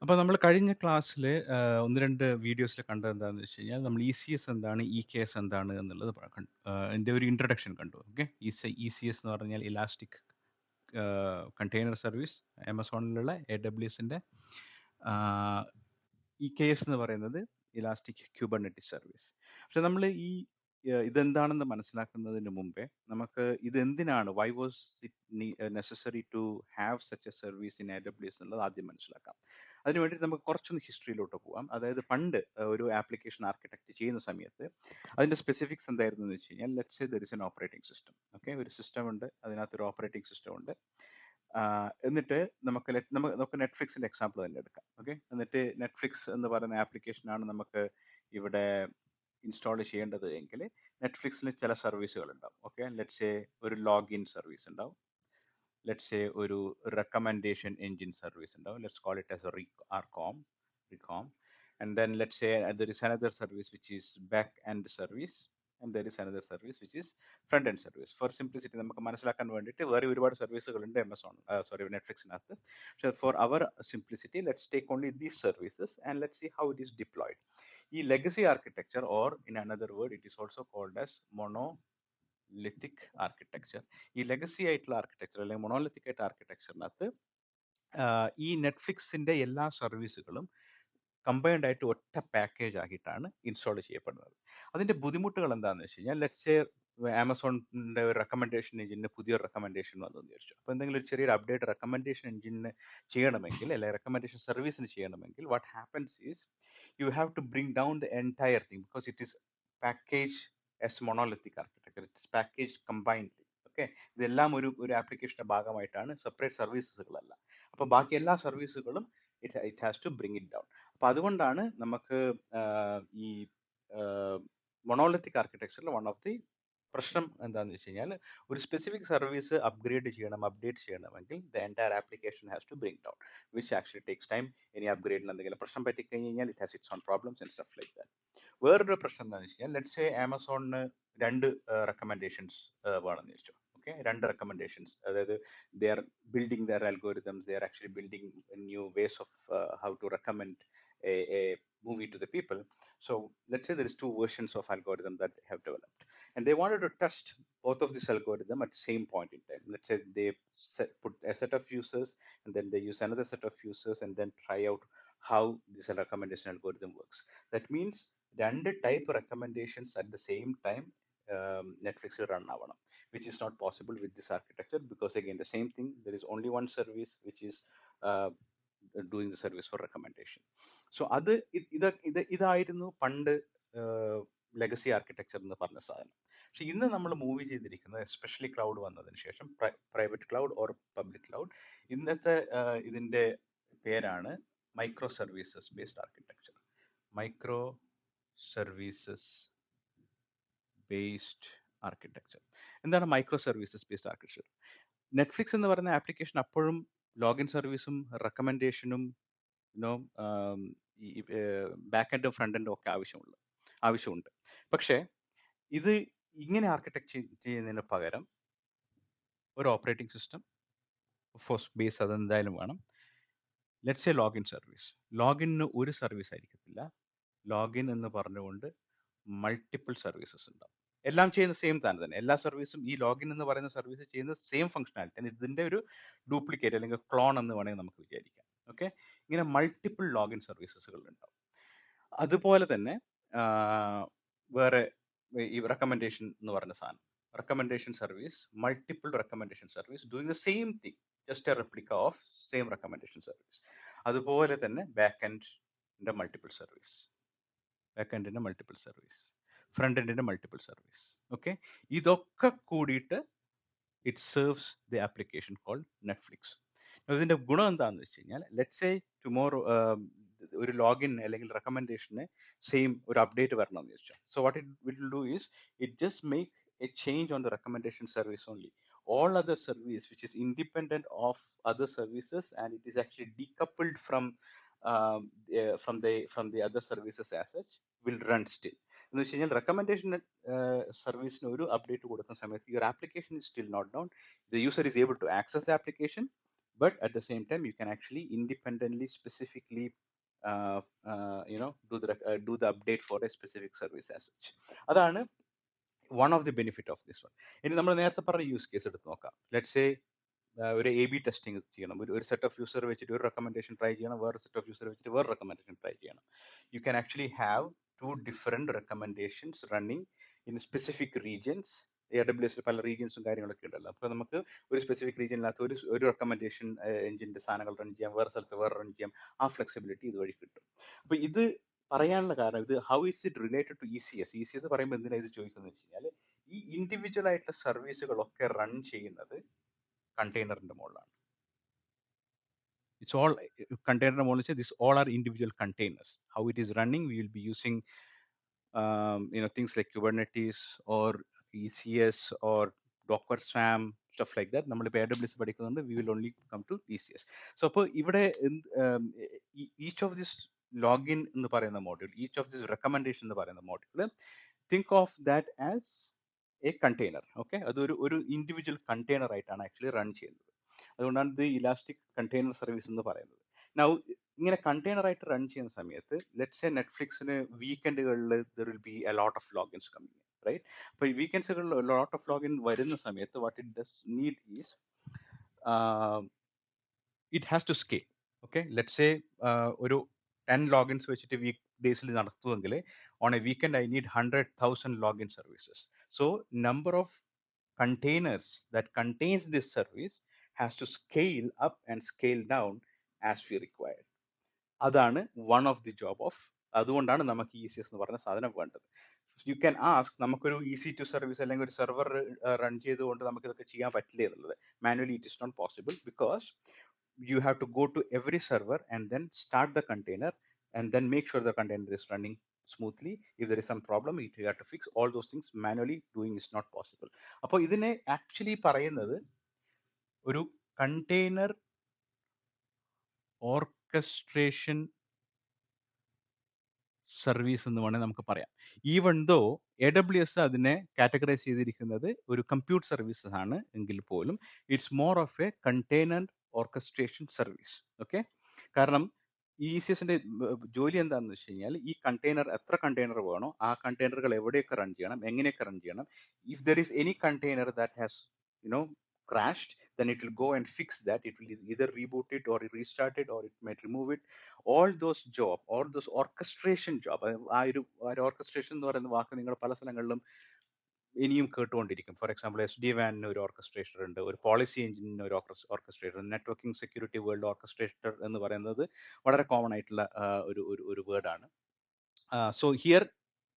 അപ്പോൾ നമ്മൾ കഴിഞ്ഞ ക്ലാസ്സിൽ 1-2 വീഡിയോസിൽ കണ്ടത് എന്താണെന്ന് വെച്ച് കഴിഞ്ഞാൽ നമ്മൾ ECS എന്താണ്, EKS എന്താണ് എന്നുള്ളത് അതിൻ്റെ ഒരു ഇൻട്രൊഡക്ഷൻ കണ്ടു. ഓക്കെ, ECS എന്ന് പറഞ്ഞാൽ ഇലാസ്റ്റിക് കണ്ടെയ്നർ സർവീസ്, ആമസോണിലുള്ള AWSൻ്റെ. EKS എന്ന് പറയുന്നത് ഇലാസ്റ്റിക് ക്യൂബർനെറ്റിസ് സർവീസ്. പക്ഷെ നമ്മൾ ഇതെന്താണെന്ന് മനസ്സിലാക്കുന്നതിന് മുമ്പേ നമുക്ക് ഇതെന്തിനാണ്, why was it necessary to have such a service in AWS എന്നുള്ളത് ആദ്യം മനസ്സിലാക്കാം. അതിന് വേണ്ടിയിട്ട് നമുക്ക് കുറച്ചൊന്ന് ഹിസ്റ്ററിയിലോട്ട് പോകാം. അതായത് പണ്ട് ഒരു ആപ്ലിക്കേഷൻ ആർക്കിടെക്ട് ചെയ്യുന്ന സമയത്ത് അതിൻ്റെ സ്പെസിഫിക്സ് എന്തായിരുന്നു എന്ന് വെച്ച് കഴിഞ്ഞാൽ, let's say there is an operating system. Okay, ഒരു സിസ്റ്റം ഉണ്ട്, അതിനകത്തൊരു ഓപ്പറേറ്റിംഗ് സിസ്റ്റം ഉണ്ട്. എന്നിട്ട് നമുക്ക് നെറ്റ്ഫ്ലിക്സിന്റെ എക്സാമ്പിൾ തന്നെ എടുക്കാം. ഓക്കെ, എന്നിട്ട് നെറ്റ്ഫ്ലിക്സ് എന്ന് പറയുന്ന ആപ്ലിക്കേഷനാണ് നമുക്ക് ഇവിടെ ഇൻസ്റ്റാൾ ചെയ്യേണ്ടത് എങ്കിൽ നെറ്റ്ഫ്ലിക്സിൽ ചില സർവീസുകൾ ഉണ്ടാവും. ഓക്കെ, ലെറ്റ്സ് സേ ഒരു ലോഗിൻ സർവീസ് ഉണ്ടാവും. ലെറ്റ്സ് സേ ഒരു റെക്കമെൻഡേഷൻ എൻജിൻ സർവീസ് ഉണ്ടാവും. Let's call it as A recom. And then let's say there is another service which is back end service, and there is another service which is front end service. For simplicity നമുക്ക് മനസ്സിലാക്കാൻ വേണ്ടിയിട്ട് വേറെ ഒരുപാട് സർവീസുകൾ ഉണ്ട് നെറ്റ്ഫ്ലിക്സിനകത്ത്. പക്ഷേ for our simplicity let's take only these services and let's see how it is deployed. ഈ legacy architecture, or in another word it is also called as monolithic architecture. ഈ ലെഗസി ആയിട്ടുള്ള ആർക്കിടെക്ചർ അല്ലെങ്കിൽ മൊണോലിത്തിക് ആയിട്ട് ആർക്കിടെക്ചറിനകത്ത് ഈ നെറ്റ്ഫ്ലിക്സിന്റെ എല്ലാ സർവീസുകളും combined ആയിട്ട് ഒറ്റ പാക്കേജ് ആക്കിയിട്ടാണ് ഇൻസ്റ്റാൾ ചെയ്യപ്പെടുന്നത്. അതിന്റെ ബുദ്ധിമുട്ടുകൾ എന്താണെന്ന് വെച്ച് കഴിഞ്ഞാൽ, ലെറ്റ്സ് സേ ആമസോണിന്റെ ഒരു റെക്കമെൻഡേഷൻ എഞ്ചിന് പുതിയൊരു റെക്കമെൻഡേഷൻ വന്നു എന്ന് വിചാരിച്ചു. അപ്പോൾ എന്തെങ്കിലും ഒരു ചെറിയൊരു അപ്ഡേറ്റ് റെക്കമെൻഡേഷൻ എഞ്ചിന് ചെയ്യണമെങ്കിൽ, അല്ലെങ്കിൽ റെക്കമെൻഡേഷൻ സർവീസിന് ചെയ്യണമെങ്കിൽ, what happens is you have to bring down the entire thing because it is package as monolithic architecture. It's package combinedly. Okay, ഇതെല്ലാം ഒരു ആപ്ലിക്കേഷന്റെ ഭാഗമായിട്ടാണ്, സെപ്പറേറ്റ് സർവീസസുകളല്ല. അപ്പോൾ ബാക്കി എല്ലാ സർവീസുകളും it has to bring it down. അപ്പൊ അതുകൊണ്ടാണ് നമുക്ക് ഈ മൊണോലിത്തിക് ആർക്കിടെക്ചറിൽ വൺ ഓഫ് ദി പ്രശ്നം എന്താണെന്ന് വെച്ച് കഴിഞ്ഞാൽ, ഒരു സ്പെസിഫിക് സർവീസ് അപ്ഡേറ്റ് ചെയ്യണമെങ്കിൽ the entire application has to bring down, which actually takes time. ഇനി അപ്ഗ്രേഡിന് എന്തെങ്കിലും പ്രശ്നം പറ്റിക്കഴിഞ്ഞാൽ it has its own problems and stuff like that. വേറൊരു പ്രശ്നം എന്താണെന്ന് വെച്ച് കഴിഞ്ഞാൽ, ലെറ്റ്സ് സേ ആമസോണിന് 2 റെക്കമെൻഡേഷൻസ് വേണമെന്ന് വെച്ചു. ഓക്കെ, 2 റെക്കമെൻഡേഷൻസ്, അതായത് they are building their algorithms, they are actually building new ways of how to recommend a movie to the people. So let's say there is 2 versions of algorithm that they have developed, and they wanted to test both of this algorithm at same point in time. Let's say they put a set of users, and then they use another set of users, and then try out how this recommendation algorithm works. That means 2 type recommendations at the same time Netflix run ആവണം, which is not possible with this architecture, because again the same thing, there is only one service which is uh, doing the service for recommendation. So അത് ഇതായിരുന്നു പണ്ട് legacy architecture എന്ന് പറഞ്ഞ സാധനം. പക്ഷെ ഇന്ന് നമ്മൾ മൂവ് ചെയ്തിരിക്കുന്നത്, എസ്പെഷ്യലി ക്ലൗഡ് വന്നതിന് ശേഷം, private cloud or public cloud, ഇന്നത്തെ ഇതിന്റെ പേരാണ് micro services based architecture. Micro services based architecture. എന്താണ് micro services based architecture? Netflix എന്ന് പറയുന്ന ആപ്ലിക്കേഷൻ അപ്പോഴും ലോഗിൻ സർവീസും റെക്കമെൻഡേഷനും ഈ ബാക്ക് എൻഡും ഫ്രണ്ട് എൻഡും ഒക്കെ ആവശ്യമുണ്ട്. പക്ഷേ ഇത് ഇങ്ങനെ ആർക്കിടെക്ട് ചെയ്യുന്നതിന് പകരം ഒരു ഓപ്പറേറ്റിംഗ് സിസ്റ്റം ബേസ് അതെന്തായാലും വേണം. Let's a login service. ലോഗിന് ഒരു സർവീസ് ആയിരിക്കത്തില്ല, ലോഗിൻ എന്ന് പറഞ്ഞുകൊണ്ട് മൾട്ടിപ്പിൾ സർവീസസ് ഉണ്ടാവും. എല്ലാം ചെയ്യുന്ന സെയിം തന്നെ. എല്ലാ സർവീസും, ഈ ലോഗിൻ എന്ന് പറയുന്ന സർവീസ് ചെയ്യുന്ന സെയിം ഫംഗ്ഷനാലിറ്റി, ഇതിന്റെ ഒരു ഡ്യൂപ്ലിക്കേറ്റ് അല്ലെങ്കിൽ ക്ലോൺ എന്ന് വേണമെങ്കിൽ നമുക്ക് വിചാരിക്കാം. ഓക്കെ, ഇങ്ങനെ മൾട്ടിപ്പിൾ ലോഗിൻ സർവീസസുകൾ ഉണ്ടാവും. അതുപോലെ തന്നെ വേറെ ഈ റെക്കമെൻഡേഷൻ എന്ന് പറയുന്ന സാധനം, recommendation service, multiple recommendation service doing the same thing, just a replica of same recommendation service. അതുപോലെ തന്നെ ബാക്ക് എൻഡിന്റെ മൾട്ടിപ്പിൾ സർവീസ്, ബാക്ക് എൻഡിന്റെ മൾട്ടിപ്പിൾ സർവീസ്, ഫ്രണ്ട് എൻഡിന്റെ മൾട്ടിപ്പിൾ സർവീസ്. ഓക്കെ, ഇതൊക്കെ കൂടിയിട്ട് it serves the application called Netflix. ഇതിന്റെ ഗുണം എന്താണെന്ന് വെച്ച് കഴിഞ്ഞാൽ, ലെറ്റ്സ് സേ ടുമോറോ ഒരു ലോഗിൻ അല്ലെങ്കിൽ റെക്കമെൻഡേഷന് സെയിം ഒരു അപ്ഡേറ്റ് വരണമെന്ന് വെച്ചാൽ, so what it will do is it just make A change on the recommendation service only. All other service which is independent of other services, and it is actually decoupled from the other services as such, will run still. എന്ന് വെച്ച് കഴിഞ്ഞാൽ, recommendation സർവീസിന് ഒരു update കൊടുക്കുന്ന സമയത്ത് your application is still not down. The user is able to access the application, but at the same time you can actually independently specifically uh, do the update for a specific service as such. അതാണ് one of the benefit of this one. ഇനി നമ്മൾ നേരത്തെ പറഞ്ഞ use case എടുത്ത് നോക്കാം. Let's say ഒരു A B testing ചെയ്യണം. ഒരു സെറ്റ് ഓഫ് യൂസർ വെച്ചിട്ട് ഒരു റെക്കമെൻഡേഷൻ ട്രൈ ചെയ്യണം, വേറെ സെറ്റ് ഓഫ് യൂസർ വെച്ചിട്ട് വേറെ റെക്കമെൻഡേഷൻ ട്രൈ ചെയ്യണം. You can actually have two different recommendations running in specific regions. AWS പല റീജിയൻസും കാര്യങ്ങളൊക്കെ ഉണ്ടല്ലോ. അപ്പോൾ നമുക്ക് ഒരു സ്പെസിഫിക് റീജിയനിനകത്ത് ഒരു റെക്കമെൻഡേഷൻ എഞ്ചിൻ്റെ സാധനങ്ങൾ റൺ ചെയ്യാം, വേറെ സ്ഥലത്ത് വേറെ റൺ ചെയ്യാം. ആ ഫ്ലെക്സിബിലിറ്റി ഇതുവഴി കിട്ടും. അപ്പോൾ ഇത് പറയാനുള്ള കാരണം, ഇത് how is it related to ECS പറയുമ്പോൾ എന്തിനാണ് ഇത് ചോദിക്കുന്നത് വെച്ച് കഴിഞ്ഞാൽ, ഈ ഇൻഡിവിജ്വൽ ആയിട്ടുള്ള സർവീസുകളൊക്കെ റൺ ചെയ്യുന്നത് കണ്ടെയ്നറിന്റെ മുകളിലാണ്. It's all container model. These all are individual containers. How it is running, we will be using things like Kubernetes or ECS or Docker Swarm, stuff like that. നമ്മൾ ഇപ്പോൾ AWS പഠിക്കുന്നുണ്ട്, we will only come to ECS. So അപ്പോൾ ഇവിടെ each of this login എന്ന് പറയുന്ന module, each of this recommendation എന്ന് പറയുന്ന module, think of that as a container. Okay, അതൊരു ഇൻഡിവിജ്വൽ കണ്ടെയ്നർ ആയിട്ടാണ് ആക്ച്വലി റൺ ചെയ്യുന്നത്. അതുകൊണ്ടാണ് ഇത് ഇലാസ്റ്റിക് കണ്ടെയ്നർ സർവീസ് എന്ന് പറയുന്നത്. നൗ ഇങ്ങനെ കണ്ടെയ്നർ ആയിട്ട് റൺ ചെയ്യുന്ന സമയത്ത്, ലെറ്റ്സ് എ നെറ്റ്ഫ്ലിക്സിന് വീക്കെൻഡുകളിൽ there will be a lot of logins coming, right? അപ്പോൾ ഈ വീക്കെൻഡ്സുകളിൽ ലോട്ട് ഓഫ് ലോഗിൻ വരുന്ന സമയത്ത് what it does need is it has to scale. Okay, let's say ഒരു 10 ലോഗിൻസ് വെച്ചിട്ട് വീക്ക് ഡേയ്സിൽ നടത്തുമെങ്കിൽ on a weekend I need 100,000 login services. So number of containers that contains this service has to scale up and scale down as we require. അതാണ് one of the job of, അതുകൊണ്ടാണ് നമുക്ക് ECS എന്ന് പറഞ്ഞ സാധനം വേണ്ടത്. You can ask, നമുക്കൊരു EC2 service അല്ലെങ്കിൽ ഒരു സെർവർ റൺ ചെയ്തുകൊണ്ട് നമുക്ക് ഇതൊക്കെ ചെയ്യാൻ പറ്റില്ല എന്നുള്ളത്. Manually it is not possible, because you have to go to every server and then start the container and then make sure the container is running smoothly. If there is some problem, you have to fix all those things. Manually doing is not possible. അപ്പോൾ ഇതിനെ actually പറയുന്നത് ഒരു container orchestration service എന്ന് വേണമെങ്കിൽ നമുക്ക് പറയാം. Even ദോ AWS അതിനെ categorise ചെയ്തിരിക്കുന്നത് ഒരു കമ്പ്യൂട്ട് സർവീസസ് ആണ് എങ്കിൽ പോലും it's more of A container orchestration service. Okay, കാരണം ഈ ECSന്റെ ജോലി എന്താണെന്ന് വെച്ച് കഴിഞ്ഞാൽ, ഈ കണ്ടെയ്നർ എത്ര കണ്ടെയ്നർ വേണോ ആ കണ്ടെയ്നറുകൾ എവിടെയൊക്കെ റൺ ചെയ്യണം, എങ്ങനെയൊക്കെ റൺ ചെയ്യണം. If there is any container that has crashed, then it will go and fix that. It will either reboot it or restart it, or it might remove it. All those job, all those orchestration job, ആ ഒരു orchestration എന്ന് പറയുന്ന വാക്ക് നിങ്ങൾ പല സ്ഥലങ്ങളിലും ഇനിയും കേട്ടുകൊണ്ടിരിക്കും. For example SD-WAN ഒരു orchestrator ഉണ്ട്, ഒരു പോളിസി എഞ്ചിനിന് ഒരു orchestrator, networking security world orchestrator എന്ന് പറയുന്നത് വളരെ കോമൺ ആയിട്ടുള്ള ഒരു വേർഡാണ്. So here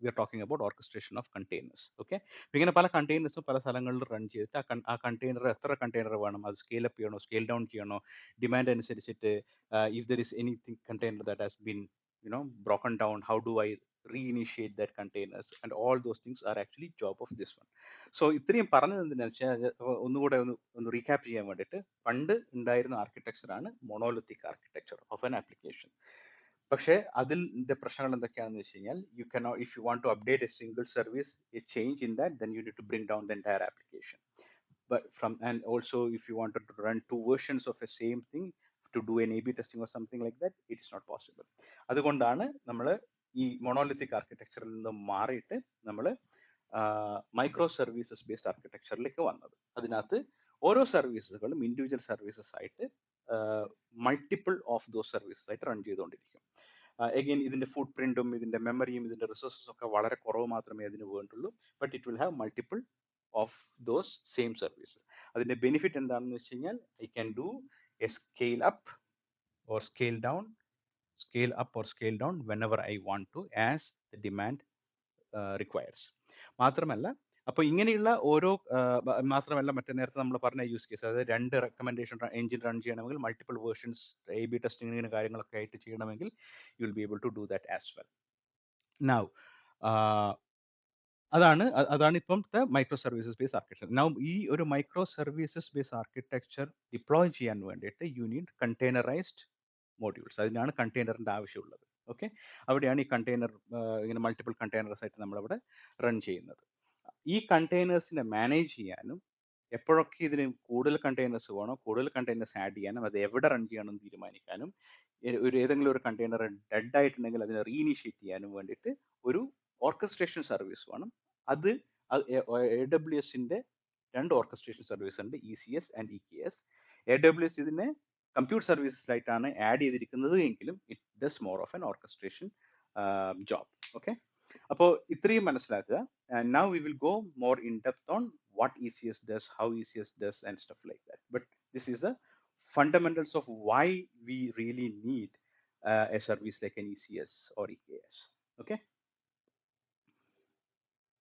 we are talking about orchestration of containers. Okay, ഇങ്ങനെ പല കണ്ടെയ്നേഴ്സും പല സ്ഥലങ്ങളിൽ റൺ ചെയ്തിട്ട് ആ കണ്ടെയ്നർ എത്ര കണ്ടെയ്നർ വേണം, അത് സ്കെയിൽ അപ്പ് ചെയ്യണോ സ്കെയിൽ ഡൗൺ ചെയ്യണോ, ഡിമാൻഡ് അനുസരിച്ചിട്ട് if there is anything container that has been broken down, how do I reinitiate that containers, and all those things are actually job of this one. So ഇത്രയും പറഞ്ഞത് എന്തിനാ വെച്ചാൽ, ഒന്നുകൂടെ ഒന്ന് recap ചെയ്യാൻ വേണ്ടിയിട്ട്, പണ്ട് ഉണ്ടായിരുന്ന ആർക്കിടെക്ചർ ആണ് monolithic architecture of an application. പക്ഷേ അതിന്റെ പ്രശ്നങ്ങൾ എന്തൊക്കെയാണെന്ന് വെച്ച് കഴിഞ്ഞാൽ, you cannot, if you want to update a single service, a change in that, then you need to bring down the entire application. But and also if you wanted to run two versions of a same thing to do an A/B testing or something like that, it is not possible. അതുകൊണ്ടാണ് നമ്മൾ ഈ monolithic ആർക്കിടെക്ചറിൽ നിന്ന് മാറിയിട്ട് നമ്മൾ micro services based ആർക്കിടെക്ചറിലേക്ക് വന്നത്. അതിനകത്ത് ഓരോ സർവീസുകളും ഇൻഡിവിജ്വൽ സർവീസസ് ആയിട്ട് മൾട്ടിപ്പിൾ ഓഫ് ദോസ് സർവീസസ് ആയിട്ട് റൺ ചെയ്തുകൊണ്ടിരിക്കും. എഗെയിൻ ഇതിന്റെ ഫുട് പ്രിന്റും ഇതിന്റെ മെമ്മറിയും ഇതിന്റെ റിസോഴ്സസും ഒക്കെ വളരെ കുറവ് മാത്രമേ അതിന് വേണ്ടുള്ളൂ. But it will have multiple of those same services. അതിന്റെ ബെനിഫിറ്റ് എന്താണെന്ന് വെച്ച് കഴിഞ്ഞാൽ, I can do a scale up or scale down whenever I want to, as the demand requires. മാത്രമല്ല, അപ്പോൾ ഇങ്ങനെയുള്ള ഓരോ മാത്രമല്ല, മറ്റേ നേരത്തെ നമ്മൾ പറഞ്ഞ യൂസ് കേസ്, അതായത് 2 റെക്കമെൻഡേഷൻ എഞ്ചിൻ റൺ ചെയ്യണമെങ്കിൽ മൾട്ടിപ്പിൾ വേർഷൻസ് A/B ടെസ്റ്റിങ്ങിന് കാര്യങ്ങളൊക്കെ ആയിട്ട് ചെയ്യണമെങ്കിൽ you will be able to do that as well. Now അതാണ് ഇപ്പോഴത്തെ micro services base architecture. Now ഈ ഒരു micro services base architecture deploy ചെയ്യാൻ വേണ്ടിയിട്ട് യു നീഡ് കണ്ടെയ്നറൈസ്ഡ് മോഡ്യൂൾസ്. അതിനാണ് കണ്ടെയ്നറിൻ്റെ ആവശ്യമുള്ളത്. ഓക്കെ, അവിടെയാണ് ഈ കണ്ടെയ്നർ ഇങ്ങനെ മൾട്ടിപ്പിൾ കണ്ടെയ്നേഴ്സ് ആയിട്ട് നമ്മളവിടെ റൺ ചെയ്യുന്നത്. ഈ കണ്ടെയ്നേഴ്സിനെ മാനേജ് ചെയ്യാനും എപ്പോഴൊക്കെ ഇതിന് കൂടുതൽ കണ്ടെയ്നേഴ്സ് വേണോ കൂടുതൽ കണ്ടെയ്നേഴ്സ് ആഡ് ചെയ്യാനും അത് എവിടെ റൺ ചെയ്യണം എന്ന് തീരുമാനിക്കാനും ഏതെങ്കിലും ഒരു കണ്ടെയ്നർ ഡെഡ് ആയിട്ടുണ്ടെങ്കിൽ അതിനെ റീഇനിഷ്യേറ്റ് ചെയ്യാനും വേണ്ടിയിട്ട് ഒരു ഓർക്കസ്ട്രേഷൻ സർവീസ് വേണം. അത് എ ഡബ്ല്യു എസിന്റെ രണ്ട് ഓർക്കസ്ട്രേഷൻ സർവീസ് ഉണ്ട്, ECS ആൻഡ് EKS. AWS ഇതിനെ കമ്പ്യൂട്ട് സർവീസസിലായിട്ടാണ് ആഡ് ചെയ്തിരിക്കുന്നത് എങ്കിലും it does more of N orchestration job. Okay, അപ്പോൾ ഇത്രയും മനസ്സിലാക്കുക. And now we will go more in depth on what ECS does, how ECS does, and stuff like that. But this is the fundamentals of why we really need a service like an ECS or EKS. Okay.